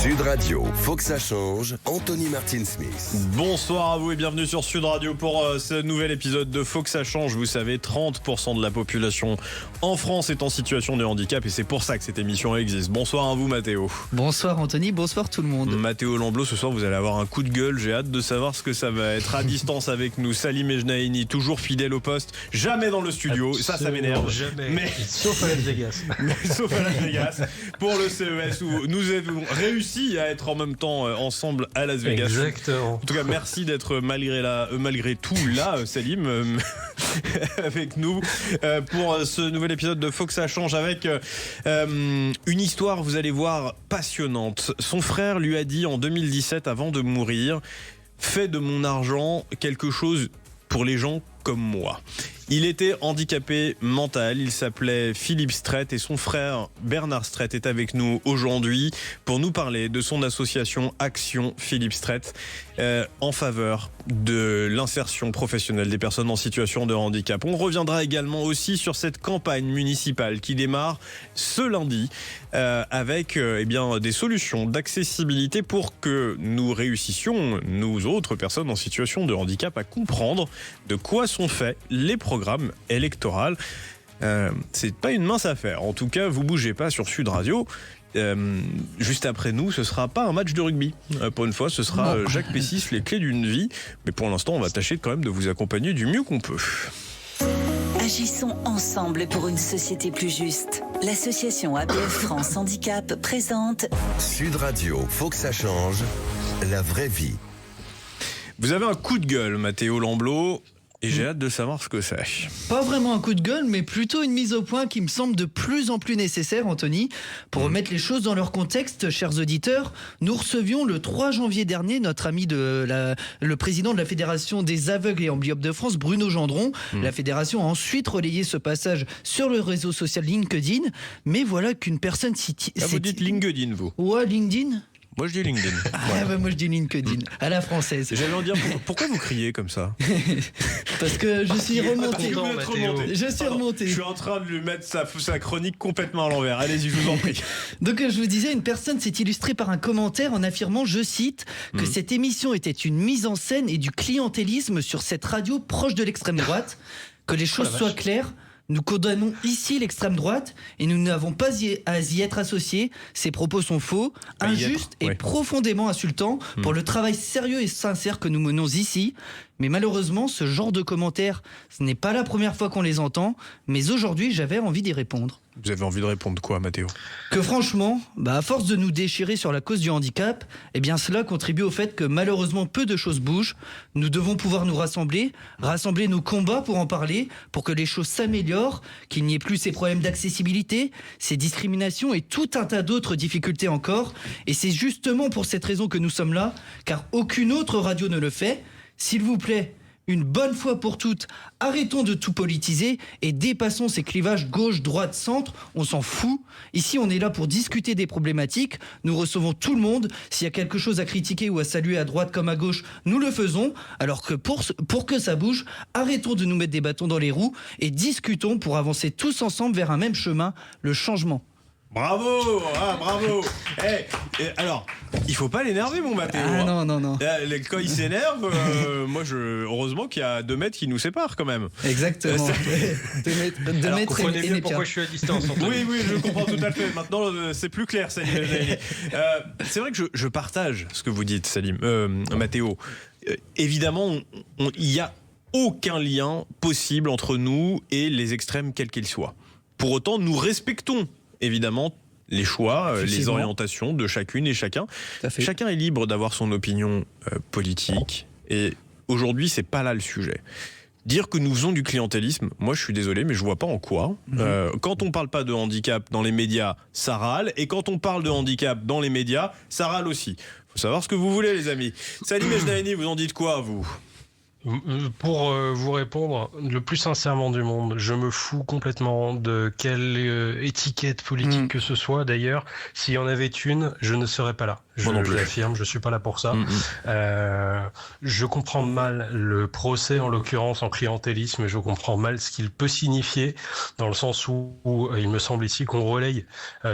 Sud Radio, faut que ça change. Anthony Martin-Smith. Bonsoir à vous et bienvenue sur Sud Radio pour ce nouvel épisode de Faut que ça change. Vous savez, 30% de la population en France est en situation de handicap et c'est pour ça que cette émission existe. Bonsoir à vous Mathéo. Bonsoir Anthony, bonsoir tout le monde. Mathéo Lamblot, ce soir vous allez avoir un coup de gueule. J'ai hâte de savoir ce que ça va être à distance avec nous. Salim Ejnaïni, toujours fidèle au poste, jamais dans le studio. Ça m'énerve. Jamais. Mais... Sauf à Las Vegas. Sauf à Las Vegas pour le CES où nous avons réussi à être en même temps ensemble à Las Vegas. Exactement. En tout cas, merci d'être malgré tout là, Salim, avec nous pour ce nouvel épisode de Faut que ça change avec une histoire, vous allez voir, passionnante. Son frère lui a dit en 2017, avant de mourir, « Fais de mon argent quelque chose pour les gens comme moi ». Il était handicapé mental, il s'appelait Philippe Stret et son frère Bernard Stret est avec nous aujourd'hui pour nous parler de son association Action Philippe Stret en faveur de l'insertion professionnelle des personnes en situation de handicap. On reviendra également aussi sur cette campagne municipale qui démarre ce lundi avec des solutions d'accessibilité pour que nous réussissions, nous autres personnes en situation de handicap, à comprendre de quoi sont faits les programmes électoral. C'est pas une mince affaire. En tout cas, vous bougez pas sur Sud Radio. Juste après nous, ce sera pas un match de rugby. Pour une fois, ce sera Jacques Pessis, les clés d'une vie. Mais pour l'instant, on va tâcher quand même de vous accompagner du mieux qu'on peut. Agissons ensemble pour une société plus juste. L'association APF France Handicap présente Sud Radio, faut que ça change. La vraie vie. Vous avez un coup de gueule, Mathéo Lamblot. Et j'ai hâte de savoir ce que c'est. Pas vraiment un coup de gueule, mais plutôt une mise au point qui me semble de plus en plus nécessaire, Anthony. Pour remettre les choses dans leur contexte, chers auditeurs, nous recevions le 3 janvier dernier notre ami le président de la Fédération des aveugles et amblyopes de France, Bruno Gendron. La fédération a ensuite relayé ce passage sur le réseau social LinkedIn. Mais voilà qu'une personne... vous dites LinkedIn, vous ? Ouais, LinkedIn. Moi je dis LinkedIn. Voilà. Moi je dis LinkedIn, à la française. J'allais en dire, pourquoi vous criez comme ça ? Parce que je suis remonté. Je suis en train de lui mettre sa chronique complètement à l'envers. Allez-y, je vous en prie. Donc je vous disais, une personne s'est illustrée par un commentaire en affirmant, je cite, que cette émission était une mise en scène et du clientélisme sur cette radio proche de l'extrême droite. Que les choses soient claires. Nous condamnons ici l'extrême droite et nous n'avons pas à y être associés. Ces propos sont faux, injustes et profondément insultants pour le travail sérieux et sincère que nous menons ici. Mais malheureusement, ce genre de commentaires, ce n'est pas la première fois qu'on les entend. Mais aujourd'hui, j'avais envie d'y répondre. Vous avez envie de répondre quoi, Mathéo ? Que franchement, à force de nous déchirer sur la cause du handicap, cela contribue au fait que malheureusement peu de choses bougent. Nous devons pouvoir nous rassembler nos combats pour en parler, pour que les choses s'améliorent, qu'il n'y ait plus ces problèmes d'accessibilité, ces discriminations et tout un tas d'autres difficultés encore. Et c'est justement pour cette raison que nous sommes là, car aucune autre radio ne le fait. S'il vous plaît, une bonne fois pour toutes, arrêtons de tout politiser et dépassons ces clivages gauche, droite, centre. On s'en fout. Ici, on est là pour discuter des problématiques. Nous recevons tout le monde. S'il y a quelque chose à critiquer ou à saluer à droite comme à gauche, nous le faisons. Alors que pour que ça bouge, arrêtons de nous mettre des bâtons dans les roues et discutons pour avancer tous ensemble vers un même chemin, le changement. Bravo, bravo. Alors, il faut pas l'énerver, mon Mathéo. Non. Quand il s'énerve, heureusement qu'il y a 2 mètres qui nous séparent quand même. Exactement. 2 mètres. Alors, comprenez bien pourquoi je suis à distance. Oui, je comprends tout à fait. Maintenant, c'est plus clair, Salim. C'est vrai que je partage ce que vous dites, Salim, Mathéo. Évidemment, il y a aucun lien possible entre nous et les extrêmes, quels qu'ils soient. Pour autant, nous respectons évidemment les choix, les orientations de chacune et chacun. Chacun est libre d'avoir son opinion politique et aujourd'hui c'est pas là le sujet. Dire que nous faisons du clientélisme, moi je suis désolé mais je vois pas en quoi. Quand on parle pas de handicap dans les médias, ça râle, et quand on parle de handicap dans les médias, ça râle aussi. Faut savoir ce que vous voulez, les amis. Salim Ejnaïni, vous en dites quoi, vous ? Pour vous répondre le plus sincèrement du monde, je me fous complètement de quelle étiquette politique que ce soit. D'ailleurs, s'il y en avait une, je ne serais pas là. Je l'affirme, je suis pas là pour ça. Je comprends mal le procès, en l'occurrence en clientélisme, je comprends mal ce qu'il peut signifier, dans le sens où il me semble ici qu'on relaye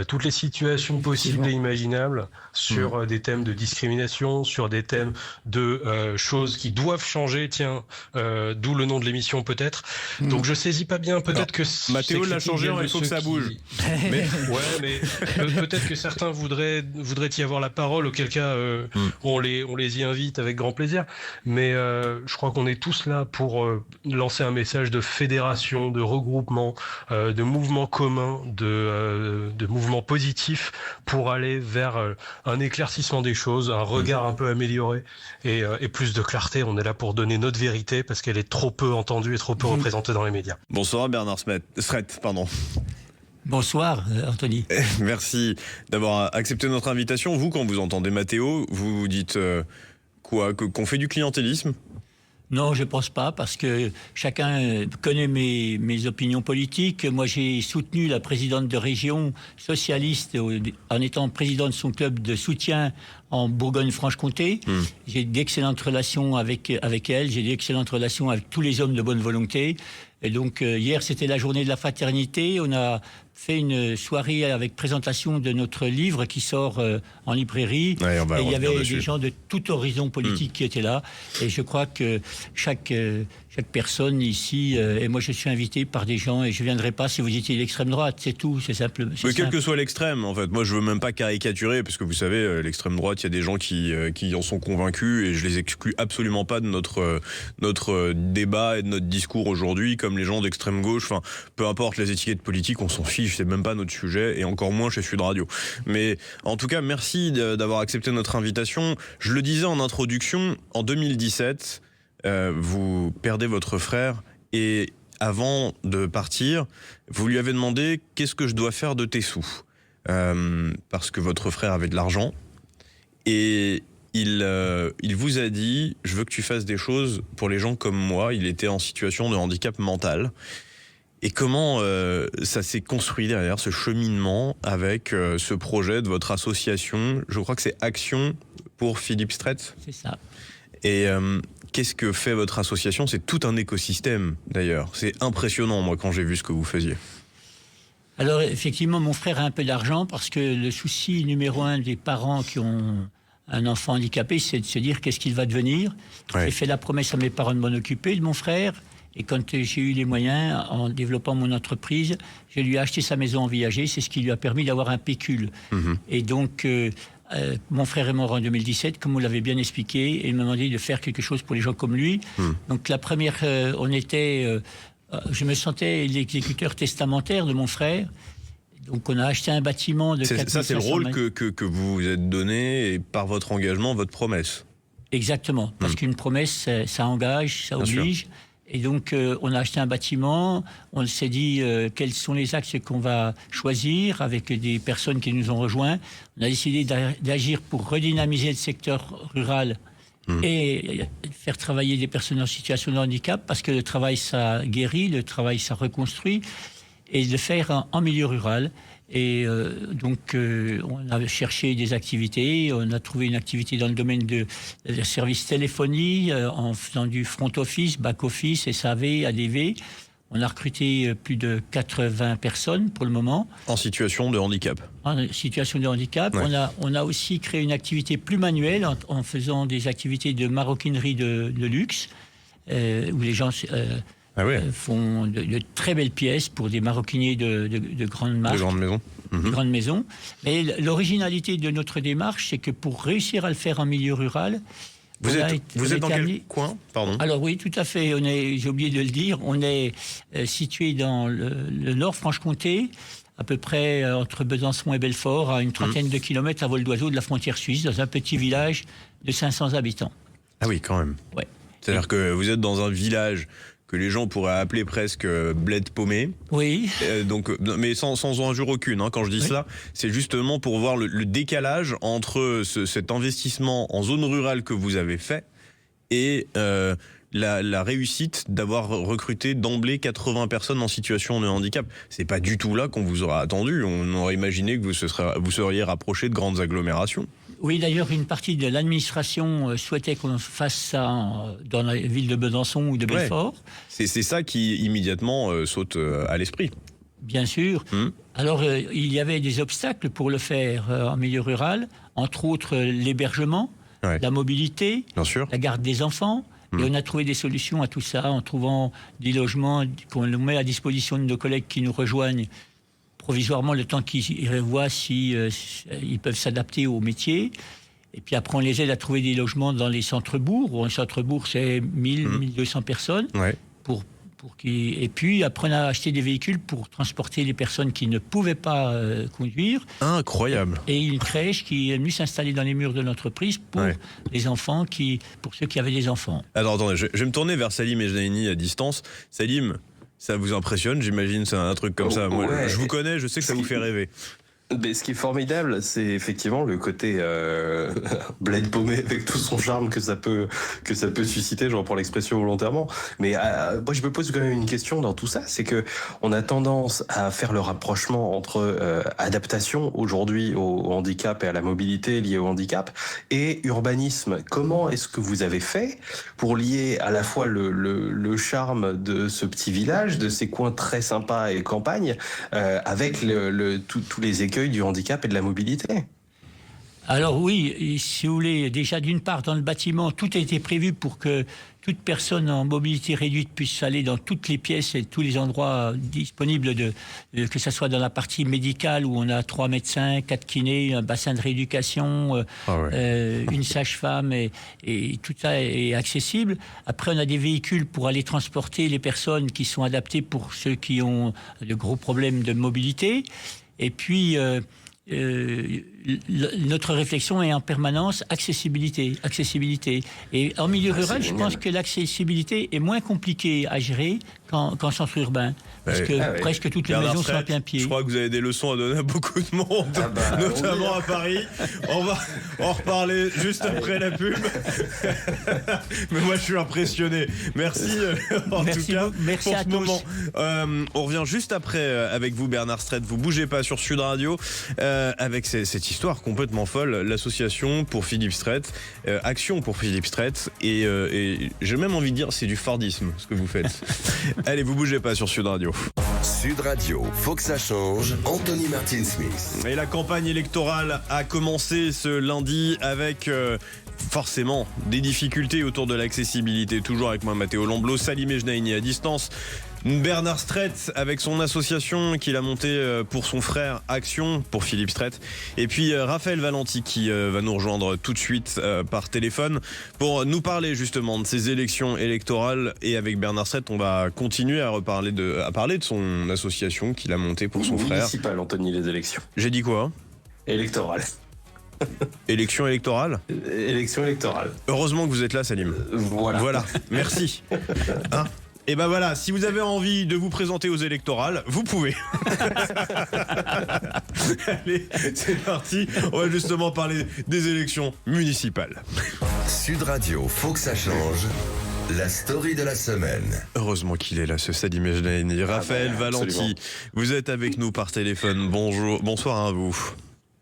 toutes les situations possibles et imaginables sur des thèmes de discrimination, sur des thèmes de choses qui doivent changer, d'où le nom de l'émission peut-être. Donc je saisis pas bien, peut-être que... Mathéo l'a changé, il faut que ça bouge. Mais peut-être que certains voudraient y avoir la parole, auquel cas on les y invite avec grand plaisir. Mais je crois qu'on est tous là pour lancer un message de fédération, de regroupement, de mouvement commun, de mouvement positif pour aller vers un éclaircissement des choses, un regard un peu amélioré et plus de clarté. On est là pour donner notre vérité parce qu'elle est trop peu entendue et trop peu représentée dans les médias. Bonsoir Bernard Sret, pardon. Bonsoir Anthony. Merci d'avoir accepté notre invitation. Vous, quand vous entendez Mathéo, vous vous dites quoi, qu'on fait du clientélisme ? Non, je ne pense pas, parce que chacun connaît mes opinions politiques. Moi, j'ai soutenu la présidente de région socialiste en étant président de son club de soutien en Bourgogne-Franche-Comté. J'ai d'excellentes relations avec elle, j'ai d'excellentes relations avec tous les hommes de bonne volonté. Et donc, hier, c'était la journée de la fraternité. On a fait une soirée avec présentation de notre livre qui sort en librairie. Ouais, et il y avait des gens de tout horizon politique qui étaient là. Et je crois que chaque personne ici, et moi je suis invité par des gens, et je ne viendrai pas si vous étiez l'extrême droite, c'est tout, c'est simple. Mais quel que soit l'extrême, en fait, moi je veux même pas caricaturer, parce que vous savez, l'extrême droite, il y a des gens qui en sont convaincus, et je les exclus absolument pas de notre débat et de notre discours aujourd'hui, comme les gens d'extrême gauche. Enfin, peu importe les étiquettes politiques, on s'en fiche, c'est même pas notre sujet, et encore moins chez Sud Radio. Mais en tout cas, merci d'avoir accepté notre invitation. Je le disais en introduction, en 2017, vous perdez votre frère, et avant de partir, vous lui avez demandé « Qu'est-ce que je dois faire de tes sous ?» Parce que votre frère avait de l'argent, et il vous a dit « Je veux que tu fasses des choses pour les gens comme moi ». Il était en situation de handicap mental. Et comment ça s'est construit derrière, ce cheminement avec ce projet de votre association? Je crois que c'est Action pour Philippe Stret. C'est ça. Et qu'est-ce que fait votre association? C'est tout un écosystème d'ailleurs. C'est impressionnant, moi, quand j'ai vu ce que vous faisiez. Alors effectivement, mon frère a un peu d'argent parce que le souci numéro un des parents qui ont un enfant handicapé, c'est de se dire qu'est-ce qu'il va devenir. Ouais. J'ai fait la promesse à mes parents de m'en occuper, de mon frère. Et quand j'ai eu les moyens, en développant mon entreprise, je lui ai acheté sa maison en viager. C'est ce qui lui a permis d'avoir un pécule. Et donc, mon frère est mort en 2017, comme vous l'avez bien expliqué, et il m'a demandé de faire quelque chose pour les gens comme lui. Donc la première, je me sentais l'exécuteur testamentaire de mon frère. Donc on a acheté un bâtiment de 4 500 Ça, c'est le rôle que vous vous êtes donné, et par votre engagement, votre promesse. Exactement, parce qu'une promesse, ça engage, ça oblige. Sûr. Et donc, on a acheté un bâtiment, on s'est dit quels sont les axes qu'on va choisir avec des personnes qui nous ont rejoints. On a décidé d'agir pour redynamiser le secteur rural et faire travailler des personnes en situation de handicap, parce que le travail, ça guérit, le travail, ça reconstruit, et de le faire en milieu rural. Et donc, on a cherché des activités. On a trouvé une activité dans le domaine de services téléphonie, en faisant du front office, back office, SAV, ADV. On a recruté plus de 80 personnes pour le moment. En situation de handicap. En situation de handicap. Ouais. On a aussi créé une activité plus manuelle en faisant des activités de maroquinerie de luxe, où les gens... font de très belles pièces pour des maroquiniers de grandes marques. De grandes maisons. De grandes maisons. Mais l'originalité de notre démarche, c'est que pour réussir à le faire en milieu rural... Vous êtes dans quel coin? Pardon. Alors oui, tout à fait. J'ai oublié de le dire, on est situé dans le nord Franche-Comté, à peu près entre Besançon et Belfort, à une trentaine de kilomètres à vol d'oiseau de la frontière suisse, dans un petit village de 500 habitants. Ah oui, quand même. Ouais. C'est-à-dire que vous êtes dans un village que les gens pourraient appeler presque bled paumé. Oui. Mais sans injure aucune, quand je dis cela, c'est justement pour voir le décalage entre cet investissement en zone rurale que vous avez fait et la réussite d'avoir recruté d'emblée 80 personnes en situation de handicap. C'est pas du tout là qu'on vous aura attendu. On aurait imaginé que vous seriez rapproché de grandes agglomérations. Oui, d'ailleurs, une partie de l'administration souhaitait qu'on fasse ça dans la ville de Besançon ou de Belfort. C'est ça qui immédiatement saute à l'esprit. Bien sûr. Alors, il y avait des obstacles pour le faire en milieu rural, entre autres l'hébergement, la mobilité, bien sûr, la garde des enfants. Et on a trouvé des solutions à tout ça en trouvant des logements qu'on nous met à disposition de nos collègues qui nous rejoignent provisoirement le temps qu'ils revoient si ils peuvent s'adapter au métier. Et puis après, on les aide à trouver des logements dans les centres-bourgs. Un centre-bourg, c'est 1200 personnes. Et puis après, on a acheté des véhicules pour transporter les personnes qui ne pouvaient pas conduire. Incroyable. Et une crèche qui est venue s'installer dans les murs de l'entreprise pour les enfants, pour ceux qui avaient des enfants. Alors attendez, je vais me tourner vers Salim et Jnaini à distance. Salim, ça vous impressionne, j'imagine, c'est un truc comme ça. Moi, je vous connais, je sais que ça vous fait rêver. Mais ce qui est formidable, c'est effectivement le côté bled paumé avec tout son charme que ça peut susciter. Je reprends l'expression volontairement. Mais moi, je me pose quand même une question dans tout ça, c'est que on a tendance à faire le rapprochement entre adaptation aujourd'hui au handicap et à la mobilité liée au handicap et urbanisme. Comment est-ce que vous avez fait pour lier à la fois le charme de ce petit village, de ces coins très sympas et campagne, avec tous les écueils du handicap et de la mobilité? Alors oui, si vous voulez, déjà d'une part dans le bâtiment, tout a été prévu pour que toute personne en mobilité réduite puisse aller dans toutes les pièces et tous les endroits disponibles, que ce soit dans la partie médicale où on a 3 médecins, 4 kinés, un bassin de rééducation, une sage-femme et tout ça est accessible. Après, on a des véhicules pour aller transporter les personnes qui sont adaptées pour ceux qui ont de gros problèmes de mobilité. Et puis, notre réflexion est en permanence accessibilité. Et en milieu rural, je pense que l'accessibilité est moins compliquée à gérer qu'en centre urbain. Parce que presque toutes les maisons sont à plein pied. Je crois que vous avez des leçons à donner à beaucoup de monde, notamment à Paris. On va en reparler juste après la pub. Mais moi, je suis impressionné. Merci en tout cas merci pour à ce tous. moment. On revient juste après avec vous, Bernard Streit. Vous bougez pas sur Sud Radio avec cette histoire complètement folle. L'association pour Philippe Streit, Action pour Philippe Streit. Et j'ai même envie de dire, c'est du Fordisme ce que vous faites. Allez, vous bougez pas sur Sud Radio. Sud Radio, faut que ça change. Anthony Martin-Smith. Et la campagne électorale a commencé ce lundi avec forcément des difficultés autour de l'accessibilité. Toujours avec moi Mathéo Lamblot, Salim et Jnaini à distance. Bernard Streit avec son association qu'il a montée pour son frère Action pour Philippe Streit. Et puis Raphaël Valenti qui va nous rejoindre tout de suite par téléphone pour nous parler justement de ces élections électorales. Et avec Bernard Streit, on va continuer à parler de son association qu'il a montée pour son frère. Municipal, Anthony, les élections. J'ai dit quoi ? Électorales. Élection électorale ? Élection électorale. Heureusement que vous êtes là, Salim. Voilà, merci. Et ben voilà, si vous avez envie de vous présenter aux électorales, vous pouvez. Allez, c'est parti. On va justement parler des élections municipales. Sud Radio, faut que ça change. La story de la semaine. Heureusement qu'il est là, ce Salim et Jnaini. Raphaël Valenti, vous êtes avec nous par téléphone. Bonsoir à vous.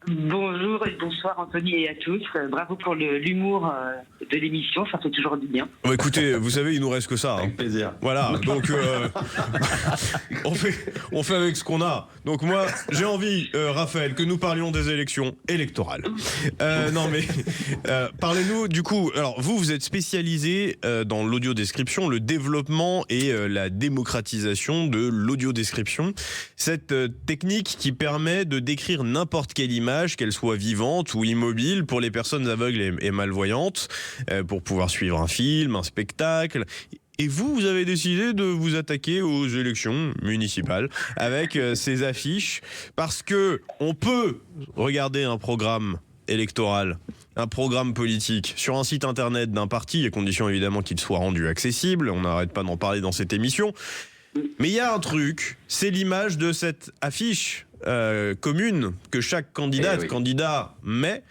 Bonjour et bonsoir Anthony et à tous. Bravo pour l'humour de l'émission, ça fait toujours du bien. Bon, écoutez, vous savez, il nous reste que ça. Avec plaisir. Voilà, donc on fait avec ce qu'on a. Donc moi, j'ai envie, Raphaël, que nous parlions des élections électorales. Parlez-nous du coup. Alors vous êtes spécialisé dans l'audiodescription, le développement et la démocratisation de l'audiodescription. Cette technique qui permet de décrire n'importe quelle image, qu'elle soit vivante ou immobile, pour les personnes aveugles et malvoyantes, pour pouvoir suivre un film, un spectacle. Et vous avez décidé de vous attaquer aux élections municipales avec ces affiches, parce que on peut regarder un programme électoral, un programme politique sur un site internet d'un parti, à condition évidemment qu'il soit rendu accessible. On n'arrête pas d'en parler dans cette émission. Mais il y a un truc, c'est l'image de cette affiche commune que chaque candidat met,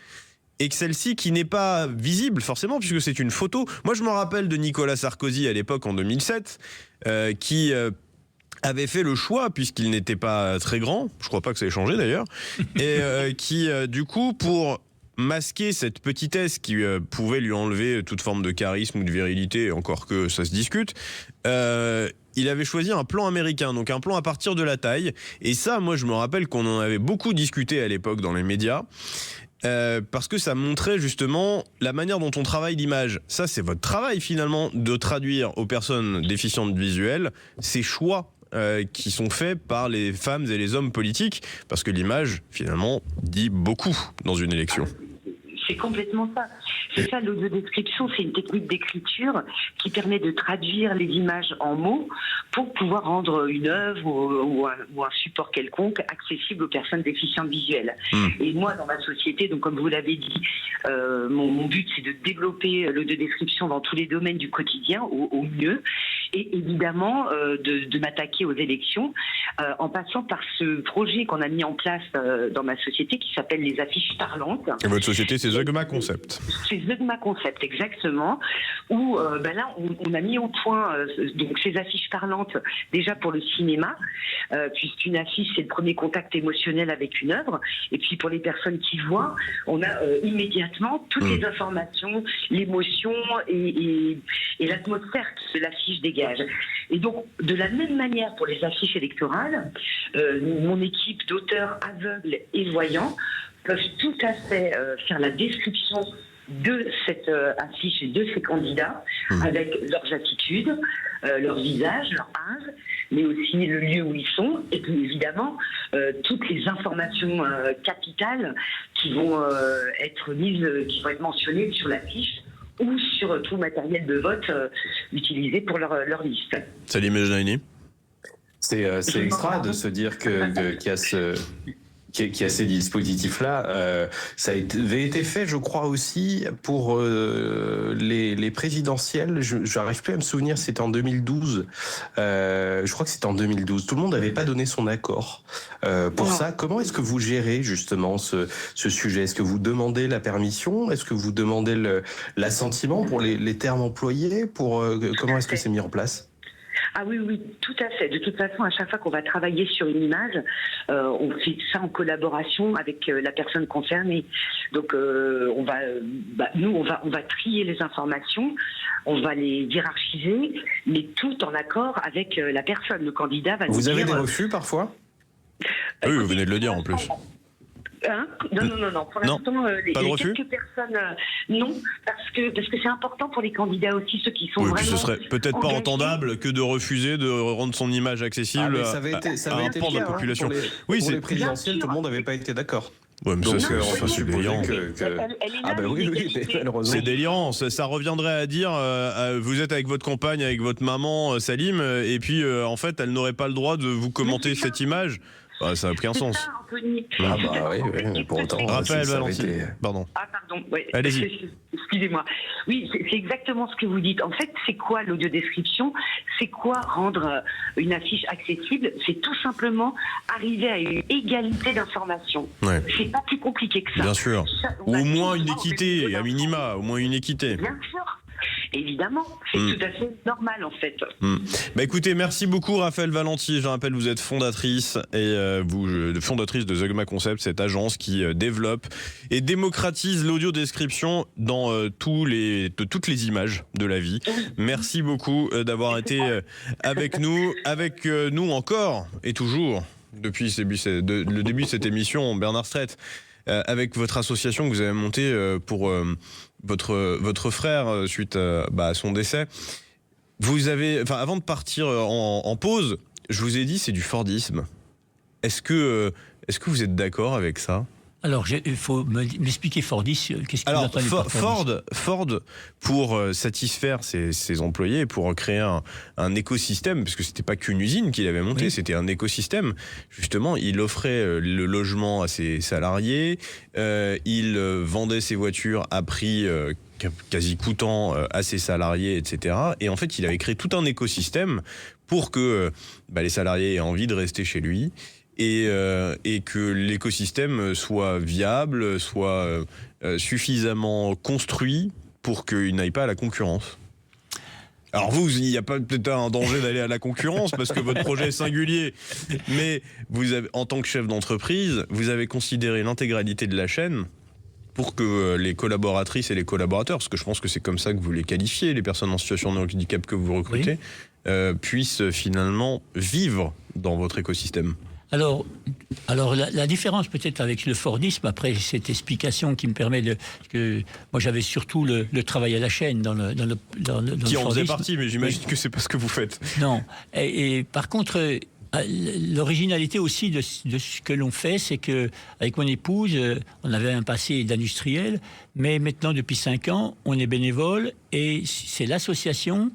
et que celle-ci qui n'est pas visible forcément puisque c'est une photo. Moi je me rappelle de Nicolas Sarkozy à l'époque en 2007 qui avait fait le choix, puisqu'il n'était pas très grand, je crois pas que ça ait changé d'ailleurs, et qui du coup pour masquer cette petitesse qui pouvait lui enlever toute forme de charisme ou de virilité, encore que ça se discute, il avait choisi un plan américain, donc un plan à partir de la taille. Et ça, moi, je me rappelle qu'on en avait beaucoup discuté à l'époque dans les médias. Parce que ça montrait justement la manière dont on travaille l'image. Ça, c'est votre travail finalement, de traduire aux personnes déficientes visuelles ces choix qui sont faits par les femmes et les hommes politiques, parce que l'image finalement dit beaucoup dans une élection. C'est complètement ça. C'est ça, l'audiodescription, c'est une technique d'écriture qui permet de traduire les images en mots pour pouvoir rendre une œuvre ou un support quelconque accessible aux personnes déficientes visuelles. Et moi, dans ma société, donc comme vous l'avez dit, mon but, c'est de développer l'audiodescription dans tous les domaines du quotidien au mieux, et évidemment de m'attaquer aux élections en passant par ce projet qu'on a mis en place dans ma société qui s'appelle les affiches parlantes. Et votre société, c'est Zeugma Concept. C'est Zeugma Concept, exactement, où là, on a mis au point donc ces affiches parlantes déjà pour le cinéma, puisqu'une affiche, c'est le premier contact émotionnel avec une œuvre, et puis pour les personnes qui voient, on a immédiatement toutes les informations, l'émotion et l'atmosphère que l'affiche dégage. Et donc, de la même manière pour les affiches électorales, mon équipe d'auteurs aveugles et voyants peuvent tout à fait faire la description de cette affiche et de ces candidats avec leurs attitudes, leur visage, leur âge, mais aussi le lieu où ils sont, et puis évidemment toutes les informations capitales qui vont être mises, qui vont être mentionnées sur l'affiche ou sur tout matériel de vote utilisé pour leur liste. Salim Ejnaini. C'est extra de se dire qu'il y a qui a ces dispositifs-là. Ça avait été fait, je crois aussi, pour les présidentielles. Je n'arrive plus à me souvenir, c'était en 2012. Je crois que c'était en 2012. Tout le monde n'avait pas donné son accord pour ça. Comment est-ce que vous gérez justement ce sujet? Est-ce que vous demandez la permission? Est-ce que vous demandez l'assentiment pour les termes employés? Comment est-ce que c'est mis en place? Ah oui, tout à fait. De toute façon, à chaque fois qu'on va travailler sur une image, on fait ça en collaboration avec la personne concernée. Donc, on va trier les informations, on va les hiérarchiser, mais tout en accord avec la personne. Le candidat va. Vous avez des refus parfois? Oui, vous venez de le dire en plus. Non. Pour l'instant, les quelques personnes, non, parce que c'est important pour les candidats aussi, ceux qui sont vraiment. Puis ce serait peut-être pas entendable que de refuser de rendre son image accessible à un pan de la population. Pour les présidentielles, tout le monde n'avait pas été d'accord. Ouais, mais ça, c'est délirant. Malheureusement. C'est délirant. Ça reviendrait à dire vous êtes avec votre compagne, avec votre maman, Salim, et puis en fait, elle n'aurait pas le droit de vous commenter cette image. Ça n'a aucun sens. Oui, pour autant. Raphaël Valentine. Pardon. Ouais. Allez-y. Excusez-moi. Oui, c'est exactement ce que vous dites. En fait, c'est quoi l'audiodescription? C'est quoi rendre une affiche accessible? C'est tout simplement arriver à une égalité d'information. Ouais. C'est pas plus compliqué que ça. Bien sûr. Ou au moins une équité, à minima, au moins une équité. Bien sûr. Évidemment, c'est tout à fait normal en fait. Écoutez, merci beaucoup Raphaël Valenti. Je rappelle, vous êtes fondatrice fondatrice de Zeugma Concept, cette agence qui développe et démocratise l'audio-description dans toutes les images de la vie. Merci beaucoup d'avoir été avec nous encore et toujours depuis le début de cette émission, Bernard Strett. Avec votre association que vous avez montée pour votre frère suite à son décès. Avant de partir en pause, je vous ai dit c'est du Fordisme. Est-ce que vous êtes d'accord avec ça? Alors, il faut m'expliquer Fordis, qu'est-ce qu'il entend par Ford, pour satisfaire ses employés, pour créer un écosystème, parce que c'était pas qu'une usine qu'il avait montée, c'était un écosystème. Justement, il offrait le logement à ses salariés, il vendait ses voitures à prix quasi coûtant à ses salariés, etc. Et en fait, il avait créé tout un écosystème pour que les salariés aient envie de rester chez lui. Et que l'écosystème soit viable, soit suffisamment construit pour qu'il n'aille pas à la concurrence. Alors il n'y a pas peut-être un danger d'aller à la concurrence parce que votre projet est singulier, mais vous avez, en tant que chef d'entreprise, vous avez considéré l'intégralité de la chaîne pour que les collaboratrices et les collaborateurs, parce que je pense que c'est comme ça que vous les qualifiez, les personnes en situation de handicap que vous recrutez, puissent finalement vivre dans votre écosystème? Alors la différence peut-être avec le Fordisme, après cette explication qui me permet que moi j'avais surtout le travail à la chaîne dans le Qui en faisait Fordisme. partie, mais j'imagine que c'est pas ce que vous faites. Non. Et par contre, l'originalité aussi de ce que l'on fait, c'est que avec mon épouse, on avait un passé d'industriel, mais maintenant depuis 5 ans, on est bénévole et c'est l'association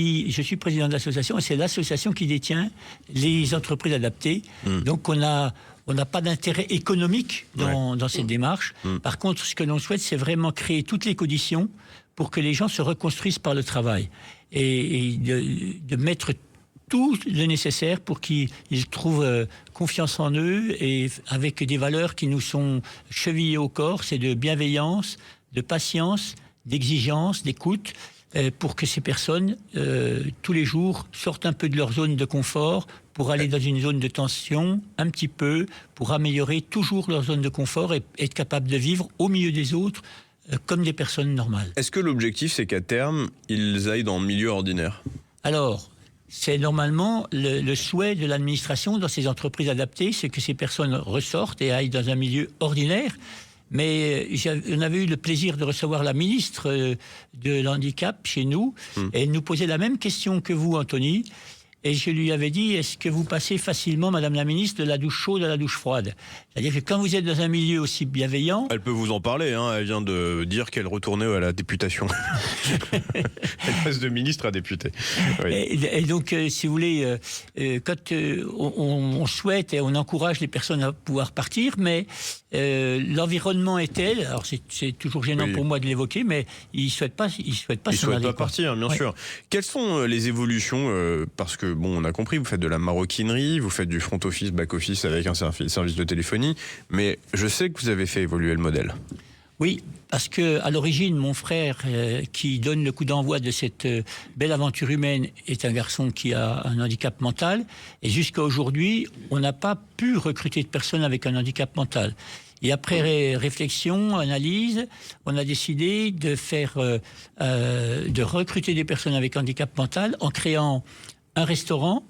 je suis président de l'association et c'est l'association qui détient les entreprises adaptées. Donc on n'a pas d'intérêt économique dans cette démarche. Par contre, ce que l'on souhaite, c'est vraiment créer toutes les conditions pour que les gens se reconstruisent par le travail et de mettre tout le nécessaire pour qu'ils trouvent confiance en eux et avec des valeurs qui nous sont chevillées au corps, c'est de bienveillance, de patience, d'exigence, d'écoute, pour que ces personnes, tous les jours, sortent un peu de leur zone de confort pour aller dans une zone de tension, un petit peu, pour améliorer toujours leur zone de confort et être capable de vivre au milieu des autres comme des personnes normales. Est-ce que l'objectif, c'est qu'à terme, ils aillent dans le milieu ordinaire? Alors, c'est normalement le souhait de l'administration dans ces entreprises adaptées, c'est que ces personnes ressortent et aillent dans un milieu ordinaire. Mais on avait eu le plaisir de recevoir la ministre de l'handicap chez nous, et elle nous posait la même question que vous, Anthony. Et je lui avais dit, est-ce que vous passez facilement, Madame la ministre, de la douche chaude à la douche froide? C'est-à-dire que quand vous êtes dans un milieu aussi bienveillant... Elle peut vous en parler, hein. Elle vient de dire qu'elle retournait à la députation. Elle passe de ministre à député. Oui. Et donc, si vous voulez, quand on souhaite et on encourage les personnes à pouvoir partir, mais l'environnement est tel, alors c'est toujours gênant pour moi de l'évoquer, mais ils ne souhaitent pas partir, bien sûr. Quelles sont les évolutions parce que, bon, on a compris, vous faites de la maroquinerie, vous faites du front office, back office avec un service de téléphonie, mais je sais que vous avez fait évoluer le modèle. Oui, parce que à l'origine, mon frère, qui donne le coup d'envoi de cette belle aventure humaine, est un garçon qui a un handicap mental. Et jusqu'à aujourd'hui, on n'a pas pu recruter de personnes avec un handicap mental. Et après réflexion, analyse, on a décidé de recruter des personnes avec handicap mental en créant un restaurant,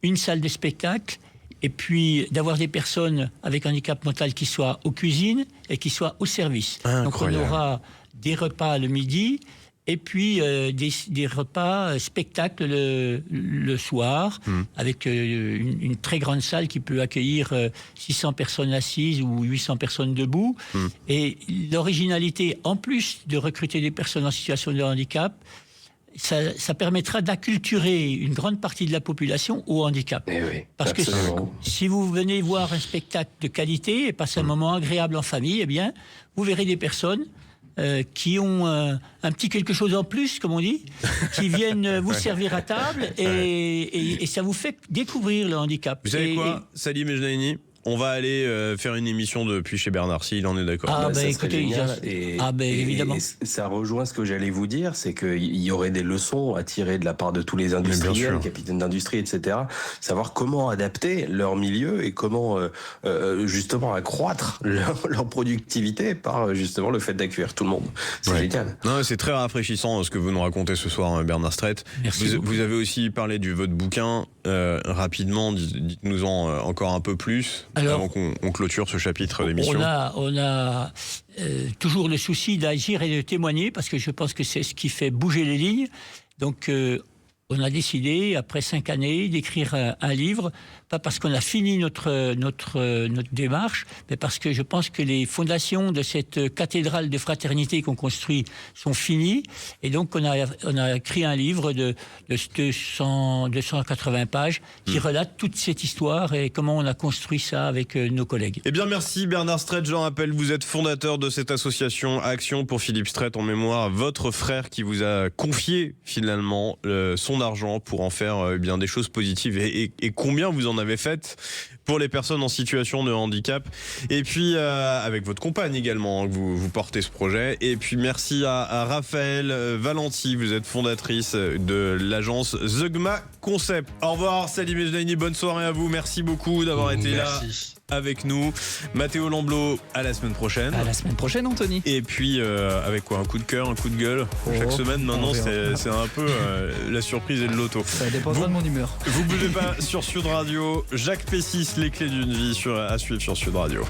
une salle de spectacle, et puis d'avoir des personnes avec handicap mental qui soient aux cuisines et qui soient au service. Incroyable. Donc on aura des repas le midi et puis des repas spectacles le soir, avec une très grande salle qui peut accueillir 600 personnes assises ou 800 personnes debout. Et l'originalité, en plus de recruter des personnes en situation de handicap, ça permettra d'acculturer une grande partie de la population au handicap. Oui, parce absolument. que si vous venez voir un spectacle de qualité et passer un moment agréable en famille, eh bien, vous verrez des personnes qui ont un petit quelque chose en plus, comme on dit, qui viennent vous servir à table et ça vous fait découvrir le handicap. Vous savez quoi, Salim Ejnaini, on va aller faire une émission depuis chez Bernard, s'il en est d'accord. Ah, Ça serait écoutez, génial. évidemment. Et ça rejoint ce que j'allais vous dire, c'est qu'il y aurait des leçons à tirer de la part de tous les industriels, capitaines d'industrie, etc. Savoir comment adapter leur milieu et comment justement accroître leur productivité par justement le fait d'accueillir tout le monde. C'est génial. Non, c'est très rafraîchissant ce que vous nous racontez ce soir, Bernard Strett. Vous avez aussi parlé de votre bouquin. Rapidement, dites-nous-en encore un peu plus. Alors, avant qu'on clôture ce chapitre d'émission. On a toujours le souci d'agir et de témoigner, parce que je pense que c'est ce qui fait bouger les lignes. Donc, on a décidé, après 5 années, d'écrire un livre, pas parce qu'on a fini notre démarche, mais parce que je pense que les fondations de cette cathédrale de fraternité qu'on construit sont finies. Et donc, on a écrit un livre de 280 pages qui relate toute cette histoire et comment on a construit ça avec nos collègues. Eh bien, merci Bernard Strett. Je rappelle, vous êtes fondateur de cette association Action pour Philippe Strett, en mémoire votre frère qui vous a confié finalement son argent pour en faire bien des choses positives. Et combien vous en avez fait pour les personnes en situation de handicap. Et puis avec votre compagne également, que vous portez ce projet. Et puis merci à Raphaël Valenti, vous êtes fondatrice de l'agence Zeugma Concept. Au revoir Salim Ejnaini, bonne soirée à vous, merci beaucoup d'avoir été là. avec nous. Mathéo Lamblot, à la semaine prochaine. À la semaine prochaine, Anthony. Et puis, avec quoi? Un coup de cœur, un coup de gueule? Chaque semaine, maintenant, c'est un peu la surprise et le loto. Ça dépendra de mon humeur. Vous bougez pas sur Sud Radio. Jacques Pessis, les clés d'une vie à suivre sur Sud Radio.